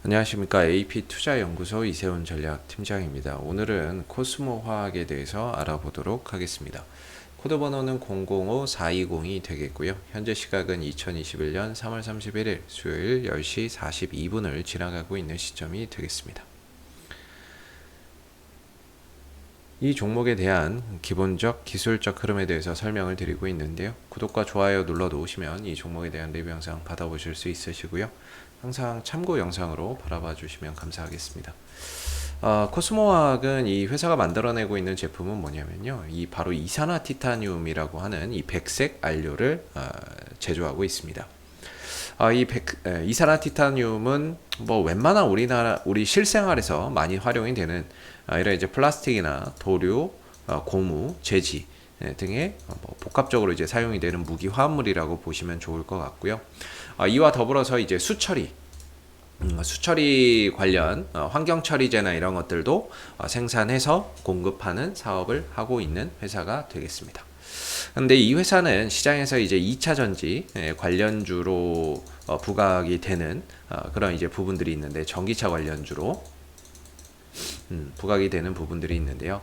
안녕하십니까. AP투자연구소 이세훈 전략팀장입니다. 오늘은 코스모화학에 대해서 알아보도록 하겠습니다. 코드 번호는 005420이 되겠고요. 현재 시각은 2021년 3월 31일 수요일 10시 42분을 지나가고 있는 시점이 되겠습니다. 이 종목에 대한 기본적 기술적 흐름에 대해서 설명을 드리고 있는데요. 구독과 좋아요 눌러 놓으시면 이 종목에 대한 리뷰 영상 받아보실 수 있으시고요. 항상 참고 영상으로 바라봐 주시면 감사하겠습니다. 코스모화학은 이 회사가 만들어내고 있는 제품은 뭐냐면요. 이 바로 이산화티타늄이라고 하는 이 백색 안료를 제조하고 있습니다. 이산화티타늄은 뭐 웬만한 우리 실생활에서 많이 활용이 되는 이런 이제 플라스틱이나 도료, 고무, 제지 등의 뭐 복합적으로 이제 사용이 되는 무기 화합물이라고 보시면 좋을 것 같고요. 이와 더불어서 이제 수처리 관련 환경 처리제나 이런 것들도 생산해서 공급하는 사업을 하고 있는 회사가 되겠습니다. 근데 이 회사는 시장에서 이제 2차 전지 관련주로 부각이 되는 그런 이제 부분들이 있는데, 전기차 관련주로 부각이 되는 부분들이 있는데요.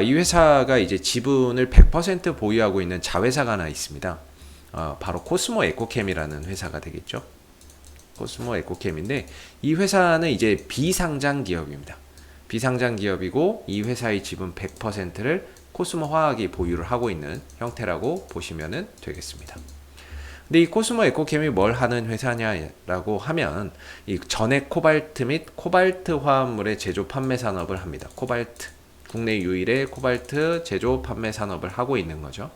이 회사가 이제 지분을 100% 보유하고 있는 자회사가 하나 있습니다. 바로 코스모 에코캠이라는 회사가 되겠죠. 코스모 에코캠인데, 이 회사는 이제 비상장 기업입니다. 비상장 기업이고, 이 회사의 지분 100%를 코스모 화학이 보유를 하고 있는 형태라고 보시면 되겠습니다. 근데 이 코스모 에코캠이 뭘 하는 회사냐라고 하면, 이 전액 코발트 및 코발트 화합물의 제조 판매 산업을 합니다. 코발트, 국내 유일의 코발트 제조 판매 산업을 하고 있는 거죠.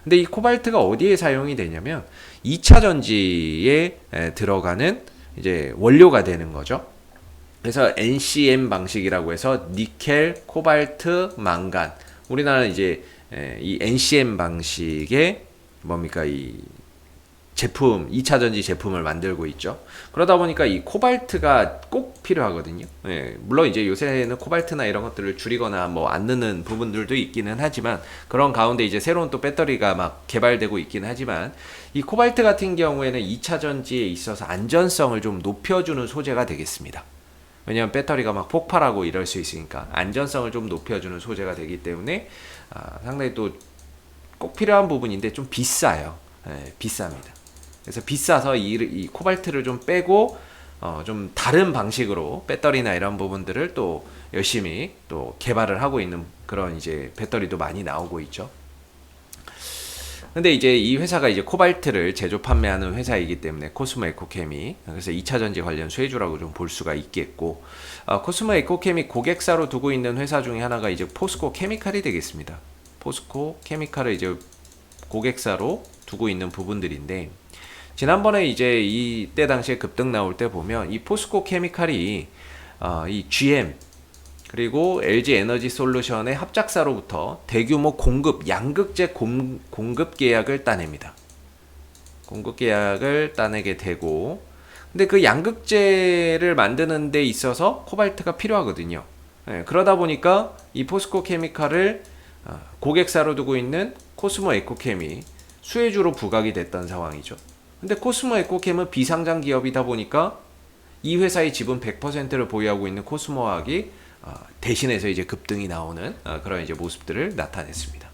근데 이 코발트가 어디에 사용이 되냐면 2차 전지에 들어가는 이제 원료가 되는 거죠. 그래서 NCM 방식이라고 해서 니켈, 코발트, 망간. 우리나라는 이제 이 NCM 방식의 뭡니까, 이 제품, 2차 전지 제품을 만들고 있죠. 그러다 보니까 이 코발트가 꼭 필요하거든요. 물론 이제 요새는 코발트나 이런 것들을 줄이거나 뭐 안 넣는 부분들도 있기는 하지만, 그런 가운데 이제 새로운 또 배터리가 막 개발되고 있기는 하지만, 이 코발트 같은 경우에는 2차 전지에 있어서 안전성을 좀 높여주는 소재가 되겠습니다. 왜냐하면 배터리가 막 폭발하고 이럴 수 있으니까 안전성을 좀 높여주는 소재가 되기 때문에 상당히 또 꼭 필요한 부분인데 좀 비싸요. 비쌉니다. 그래서 비싸서 이 코발트를 좀 빼고 좀 다른 방식으로 배터리나 이런 부분들을 또 열심히 또 개발을 하고 있는 그런 이제 배터리도 많이 나오고 있죠. 근데 이제 이 회사가 이제 코발트를 제조 판매하는 회사이기 때문에 코스모 에코캠이, 그래서 2차 전지 관련 수혜주라고 좀 볼 수가 있겠고, 코스모 에코캠이 고객사로 두고 있는 회사 중에 하나가 이제 포스코 케미칼이 되겠습니다. 포스코 케미칼을 이제 고객사로 두고 있는 부분들인데, 지난번에 이제 이때 당시에 급등 나올 때 보면 이 포스코 케미칼이 이 GM 그리고 LG 에너지 솔루션의 합작사로부터 대규모 양극재 공급 계약을 따냅니다. 공급 계약을 따내게 되고, 근데 그 양극재를 만드는 데 있어서 코발트가 필요하거든요. 그러다 보니까 이 포스코 케미칼을 고객사로 두고 있는 코스모 에코캠이 수혜주로 부각이 됐던 상황이죠. 근데 코스모 에코캠은 비상장 기업이다 보니까 이 회사의 지분 100%를 보유하고 있는 코스모화학이 대신해서 이제 급등이 나오는 그런 이제 모습들을 나타냈습니다.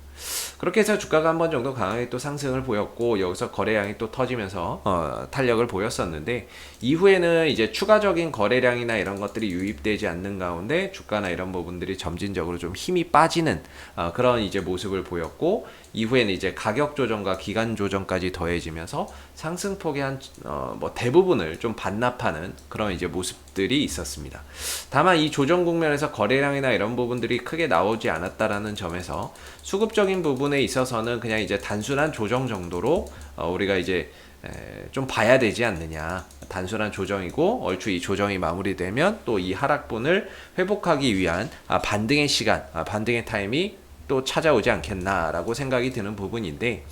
그렇게 해서 주가가 한 번 정도 강하게 또 상승을 보였고, 여기서 거래량이 또 터지면서 탄력을 보였었는데, 이후에는 이제 추가적인 거래량이나 이런 것들이 유입되지 않는 가운데 주가나 이런 부분들이 점진적으로 좀 힘이 빠지는 그런 이제 모습을 보였고, 이후에는 이제 가격 조정과 기간 조정까지 더해지면서 상승폭의 뭐 대부분을 좀 반납하는 그런 이제 모습들이 있었습니다. 다만 이 조정 국면에서 거래량이나 이런 부분들이 크게 나오지 않았다라는 점에서 수급적인 부분에 있어서는 그냥 이제 단순한 조정 정도로 우리가 이제 좀 봐야 되지 않느냐. 단순한 조정이고, 얼추 이 조정이 마무리되면 또 이 하락분을 회복하기 위한 반등의 시간, 반등의 타임이 또 찾아오지 않겠나라고 생각이 드는 부분인데,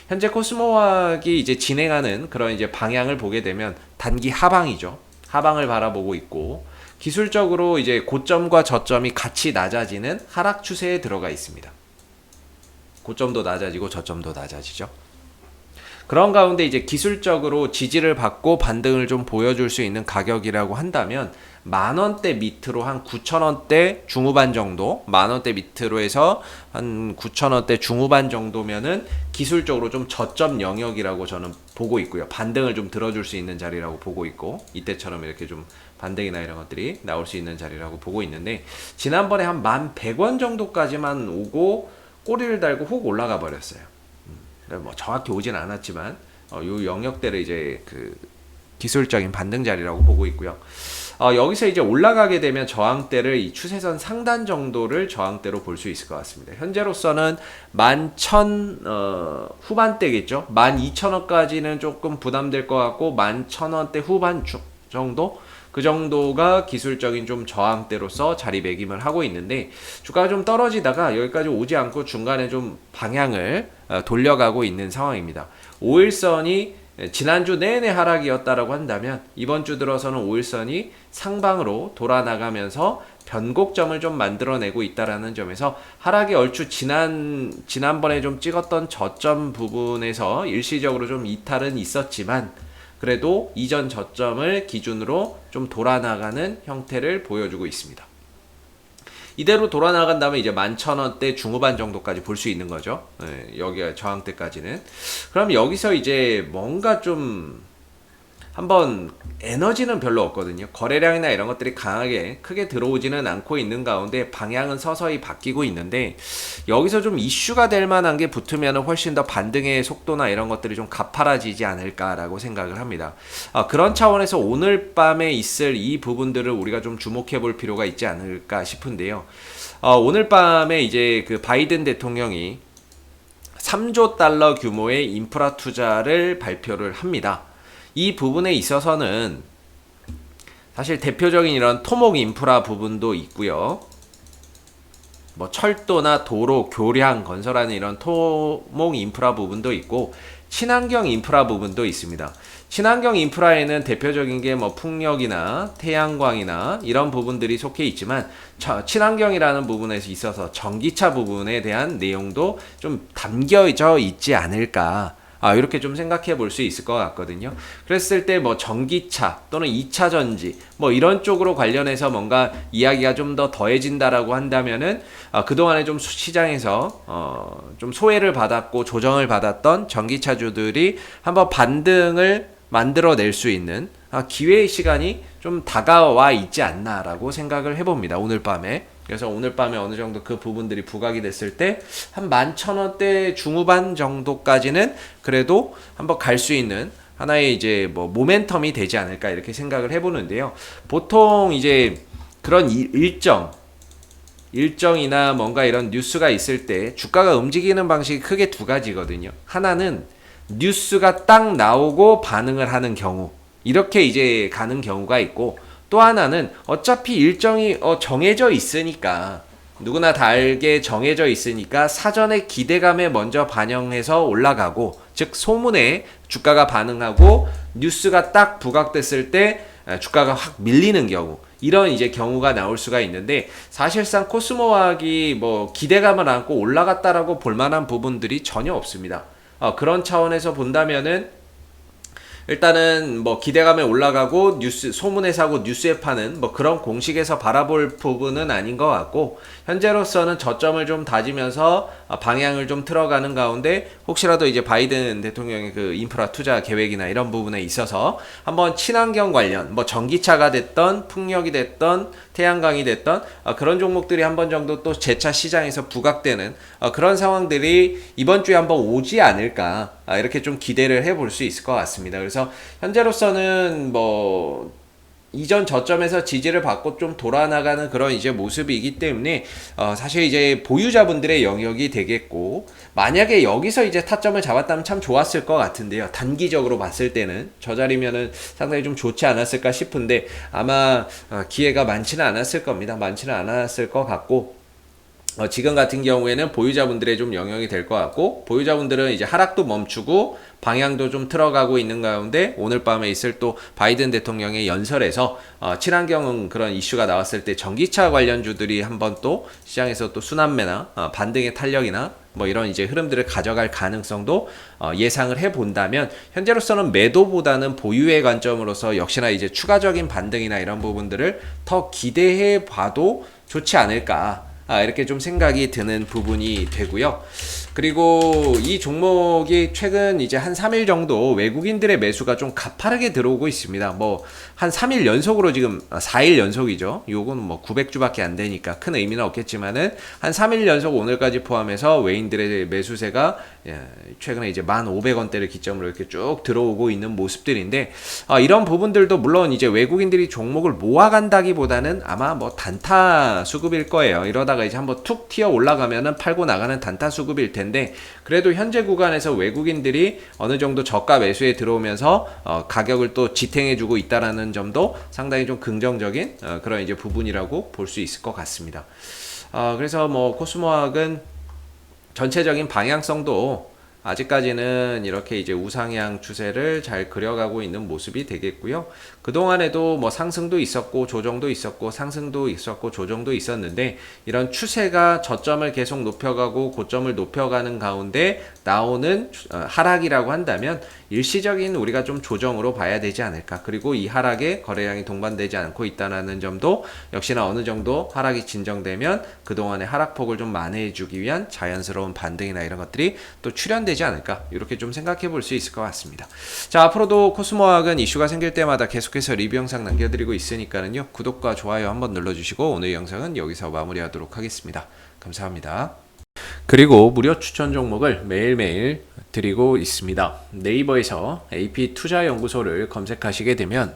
현재 코스모화학이 이제 진행하는 그런 이제 방향을 보게 되면 단기 하방이죠. 하방을 바라보고 있고, 기술적으로 이제 고점과 저점이 같이 낮아지는 하락 추세에 들어가 있습니다. 고점도 낮아지고 저점도 낮아지죠. 그런 가운데 이제 기술적으로 지지를 받고 반등을 좀 보여줄 수 있는 가격이라고 한다면 10,000원대 밑으로 한 9,000원대 중후반 정도, 10,000원대 밑으로 해서 한 9,000원대 중후반 정도면은 기술적으로 좀 저점 영역이라고 저는 보고 있고요. 반등을 좀 들어줄 수 있는 자리라고 보고 있고, 이때처럼 이렇게 좀 반등이나 이런 것들이 나올 수 있는 자리라고 보고 있는데, 지난번에 한 1,100원 정도까지만 오고 꼬리를 달고 훅 올라가 버렸어요. 뭐 정확히 오진 않았지만 요 영역대를 이제 그 기술적인 반등 자리라고 보고 있고요. 여기서 이제 올라가게 되면 저항대를 이 추세선 상단 정도를 저항대로 볼 수 있을 것 같습니다. 현재로서는 11,000 후반대겠죠. 12,000원까지는 조금 부담될 것 같고 11,000원대 후반 정도? 그 정도가 기술적인 좀 저항대로서 자리매김을 하고 있는데, 주가가 좀 떨어지다가 여기까지 오지 않고 중간에 좀 방향을 돌려가고 있는 상황입니다. 5일선이 지난주 내내 하락이었다라고 한다면 이번 주 들어서는 5일선이 상방으로 돌아나가면서 변곡점을 좀 만들어내고 있다라는 점에서 하락이 얼추 지난번에 좀 찍었던 저점 부분에서 일시적으로 좀 이탈은 있었지만 그래도 이전 저점을 기준으로 좀 돌아나가는 형태를 보여주고 있습니다. 이대로 돌아나간다면 이제 11,000원대 중후반 정도까지 볼 수 있는 거죠. 여기가 저항대까지는. 그럼 여기서 이제 뭔가 좀 한번 에너지는 별로 없거든요. 거래량이나 이런 것들이 강하게 크게 들어오지는 않고 있는 가운데 방향은 서서히 바뀌고 있는데, 여기서 좀 이슈가 될 만한 게 붙으면 훨씬 더 반등의 속도나 이런 것들이 좀 가파라지지 않을까라고 생각을 합니다. 그런 차원에서 오늘 밤에 있을 이 부분들을 우리가 좀 주목해 볼 필요가 있지 않을까 싶은데요. 오늘 밤에 이제 그 바이든 대통령이 3조 달러 규모의 인프라 투자를 발표를 합니다. 이 부분에 있어서는 사실 대표적인 이런 토목 인프라 부분도 있고요. 뭐 철도나 도로, 교량 건설하는 이런 토목 인프라 부분도 있고, 친환경 인프라 부분도 있습니다. 친환경 인프라에는 대표적인 게 뭐 풍력이나 태양광이나 이런 부분들이 속해 있지만, 친환경이라는 부분에서 있어서 전기차 부분에 대한 내용도 좀 담겨져 있지 않을까, 이렇게 좀 생각해 볼 수 있을 것 같거든요. 그랬을 때 뭐 전기차 또는 2차 전지 뭐 이런 쪽으로 관련해서 뭔가 이야기가 좀 더 더해진다라고 한다면은 그동안에 좀 시장에서 좀 소외를 받았고 조정을 받았던 전기차주들이 한번 반등을 만들어낼 수 있는 기회의 시간이 좀 다가와 있지 않나라고 생각을 해봅니다. 오늘 밤에. 그래서 오늘 밤에 어느 정도 그 부분들이 부각이 됐을 때 한 11,000원대 중후반 정도까지는 그래도 한번 갈 수 있는 하나의 이제 뭐 모멘텀이 되지 않을까 이렇게 생각을 해보는데요. 보통 이제 그런 일정이나 뭔가 이런 뉴스가 있을 때 주가가 움직이는 방식이 크게 두 가지거든요. 하나는 뉴스가 딱 나오고 반응을 하는 경우, 이렇게 이제 가는 경우가 있고, 또 하나는 어차피 일정이 정해져 있으니까, 누구나 다 알게 정해져 있으니까 사전에 기대감에 먼저 반영해서 올라가고, 즉 소문에 주가가 반응하고 뉴스가 딱 부각됐을 때 주가가 확 밀리는 경우, 이런 이제 경우가 나올 수가 있는데, 사실상 코스모화학이 뭐 기대감을 안고 올라갔다라고 볼 만한 부분들이 전혀 없습니다. 그런 차원에서 본다면은 일단은 뭐 기대감에 올라가고 뉴스 소문에 사고 뉴스에 파는 뭐 그런 공식에서 바라볼 부분은 아닌 것 같고, 현재로서는 저점을 좀 다지면서 방향을 좀 틀어가는 가운데 혹시라도 이제 바이든 대통령의 그 인프라 투자 계획이나 이런 부분에 있어서 한번 친환경 관련 뭐 전기차가 됐던 풍력이 됐던 태양광이 됐던 그런 종목들이 한번 정도 또 재차 시장에서 부각되는 그런 상황들이 이번 주에 한번 오지 않을까, 이렇게 좀 기대를 해볼 수 있을 것 같습니다. 그래서 현재로서는 뭐 이전 저점에서 지지를 받고 좀 돌아나가는 그런 이제 모습이기 때문에 사실 이제 보유자분들의 영역이 되겠고, 만약에 여기서 이제 타점을 잡았다면 참 좋았을 것 같은데요. 단기적으로 봤을 때는 저 자리면은 상당히 좀 좋지 않았을까 싶은데, 아마 기회가 많지는 않았을 겁니다. 많지는 않았을 것 같고, 지금 같은 경우에는 보유자분들의 좀 영역이 될 것 같고, 보유자분들은 이제 하락도 멈추고 방향도 좀 틀어가고 있는 가운데 오늘 밤에 있을 또 바이든 대통령의 연설에서 친환경 그런 이슈가 나왔을 때 전기차 관련주들이 한번 또 시장에서 또 순환매나 반등의 탄력이나 뭐 이런 이제 흐름들을 가져갈 가능성도 예상을 해 본다면 현재로서는 매도보다는 보유의 관점으로서 역시나 이제 추가적인 반등이나 이런 부분들을 더 기대해 봐도 좋지 않을까. 이렇게 좀 생각이 드는 부분이 되고요. 그리고 이 종목이 최근 이제 한 3일 정도 외국인들의 매수가 좀 가파르게 들어오고 있습니다. 뭐 한 3일 연속으로 지금 4일 연속이죠. 요거는 뭐 900주밖에 안 되니까 큰 의미는 없겠지만은 한 3일 연속 오늘까지 포함해서 외인들의 매수세가 최근에 이제 1,500원대를 기점으로 이렇게 쭉 들어오고 있는 모습들인데 이런 부분들도 물론 이제 외국인들이 종목을 모아간다기보다는 아마 뭐 단타 수급일 거예요. 이러다가 이제 한번 툭 튀어 올라가면은 팔고 나가는 단타 수급일 텐데 그래도 현재 구간에서 외국인들이 어느 정도 저가 매수에 들어오면서 가격을 또 지탱해주고 있다라는 점도 상당히 좀 긍정적인 그런 이제 부분이라고 볼 수 있을 것 같습니다. 그래서 뭐 코스모학은 전체적인 방향성도 아직까지는 이렇게 이제 우상향 추세를 잘 그려가고 있는 모습이 되겠고요. 그동안에도 뭐 상승도 있었고 조정도 있었고 상승도 있었고 조정도 있었는데 이런 추세가 저점을 계속 높여가고 고점을 높여가는 가운데 나오는 하락이라고 한다면 일시적인 우리가 좀 조정으로 봐야 되지 않을까. 그리고 이 하락에 거래량이 동반되지 않고 있다는 점도 역시나 어느 정도 하락이 진정되면 그동안의 하락폭을 좀 만회해주기 위한 자연스러운 반등이나 이런 것들이 또 출현되지 않을까. 이렇게 좀 생각해 볼 수 있을 것 같습니다. 자, 앞으로도 코스모학은 이슈가 생길 때마다 계속해서 리뷰 영상 남겨드리고 있으니까는요. 구독과 좋아요 한번 눌러주시고 오늘 영상은 여기서 마무리하도록 하겠습니다. 감사합니다. 그리고 무료 추천 종목을 매일매일 드리고 있습니다. 네이버에서 AP투자연구소를 검색하시게 되면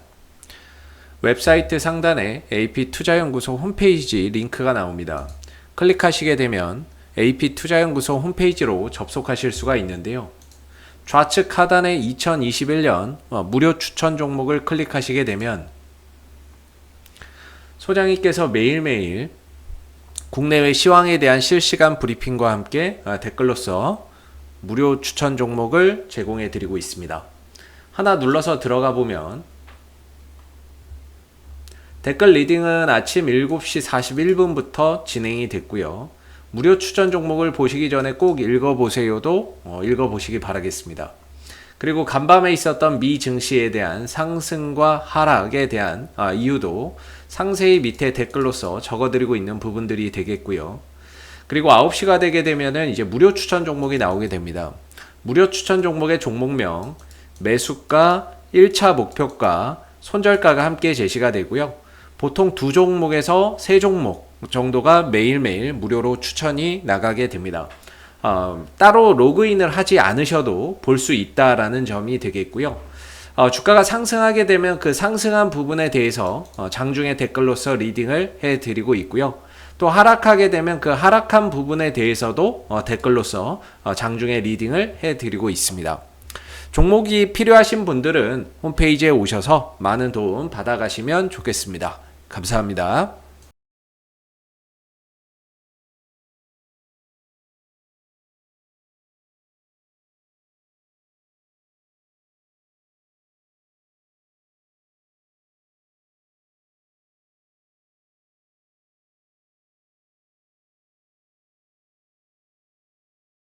웹사이트 상단에 AP투자연구소 홈페이지 링크가 나옵니다. 클릭하시게 되면 AP투자연구소 홈페이지로 접속하실 수가 있는데요. 좌측 하단에 2021년 무료 추천 종목을 클릭하시게 되면 소장님께서 매일매일 국내외 시황에 대한 실시간 브리핑과 함께 댓글로서 무료 추천 종목을 제공해 드리고 있습니다. 하나 눌러서 들어가 보면 댓글 리딩은 아침 7시 41분부터 진행이 됐고요. 무료 추천 종목을 보시기 전에 꼭 읽어보세요도 읽어보시기 바라겠습니다. 그리고 간밤에 있었던 미 증시에 대한 상승과 하락에 대한 이유도 상세히 밑에 댓글로서 적어드리고 있는 부분들이 되겠고요. 그리고 9시가 되게 되면은 이제 무료 추천 종목이 나오게 됩니다. 무료 추천 종목의 종목명, 매수가, 1차 목표가, 손절가가 함께 제시가 되고요. 보통 2종목에서 3종목 정도가 매일매일 무료로 추천이 나가게 됩니다. 따로 로그인을 하지 않으셔도 볼 수 있다라는 점이 되겠고요. 주가가 상승하게 되면 그 상승한 부분에 대해서 장중에 댓글로서 리딩을 해드리고 있고요. 또 하락하게 되면 그 하락한 부분에 대해서도 댓글로서 장중에 리딩을 해드리고 있습니다. 종목이 필요하신 분들은 홈페이지에 오셔서 많은 도움 받아가시면 좋겠습니다. 감사합니다.